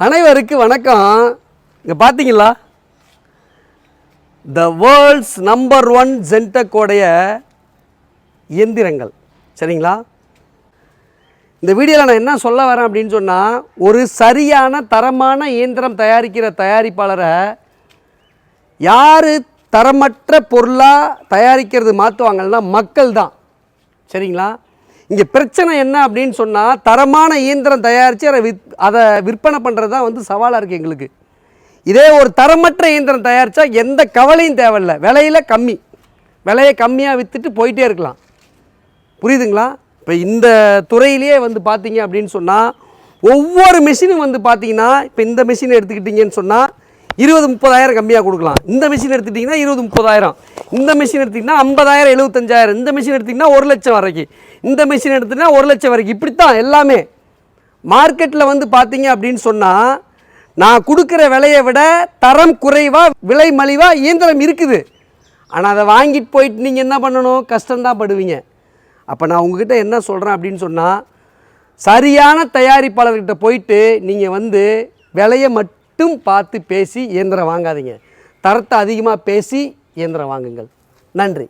அனைவருக்கு வணக்கம். இங்கே பார்த்தீங்களா, த வேர்ல்ட்ஸ் நம்பர் 1 ஜென்டெக்கோடைய இயந்திரங்கள். சரிங்களா? இந்த வீடியோவில் நான் என்ன சொல்ல வரேன் அப்படின்னு சொன்னால், ஒரு சரியான தரமான இயந்திரம் தயாரிக்கிற தயாரிப்பாளரை யார் தரமற்ற பொருளாக தயாரிக்கிறது மாற்றுவாங்கன்னா மக்கள் தான். சரிங்களா? இங்கே பிரச்சனை என்ன அப்படின்னு சொன்னால், தரமான இயந்திரம் தயாரித்து அதை விற்பனை பண்ணுறது தான் சவாலாக இருக்குது எங்களுக்கு. இதே ஒரு தரமற்ற இயந்திரம் தயாரித்தா எந்த கவலையும் தேவையில்லை, விலையை கம்மியாக விற்றுட்டு போயிட்டே இருக்கலாம். புரியுதுங்களா? இப்போ இந்த துறையிலேயே பார்த்தீங்க அப்படின்னு சொன்னால், ஒவ்வொரு மிஷினும் பார்த்தீங்கன்னா, இப்போ இந்த மிஷினை எடுத்துக்கிட்டிங்கன்னு சொன்னால் 20-30,000 கம்மியாக கொடுக்கலாம். இந்த மிஷின் எடுத்துக்கிட்டிங்கன்னா 20-30,000, இந்த மிஷின் எடுத்திங்கன்னா 50,000 75,000, இந்த மிஷின் எடுத்திங்கன்னா 1,00,000 வரைக்கும், இந்த மிஷின் எடுத்திங்கன்னா 1,00,000 வரைக்கும். இப்படித்தான் எல்லாமே மார்க்கெட்டில் பார்த்தீங்க அப்படின்னு சொன்னால், நான் கொடுக்குற விலையை விட தரம் குறைவாக விலை மலிவாக இயந்திரம் இருக்குது. ஆனால் அதை வாங்கிட்டு போயிட்டு நீங்கள் என்ன பண்ணணும், கஷ்டம்தான் படுவீங்க. அப்போ நான் உங்ககிட்ட என்ன சொல்கிறேன் அப்படின்னு சொன்னால், சரியான தயாரிப்பாளர்கிட்ட போயிட்டு நீங்கள் விலையை மட்டும் பார்த்து பேசி இயந்திரம் வாங்காதீங்க. தரத்தை அதிகமாக பேசி இயந்திரம் வாங்குங்கள். நன்றி.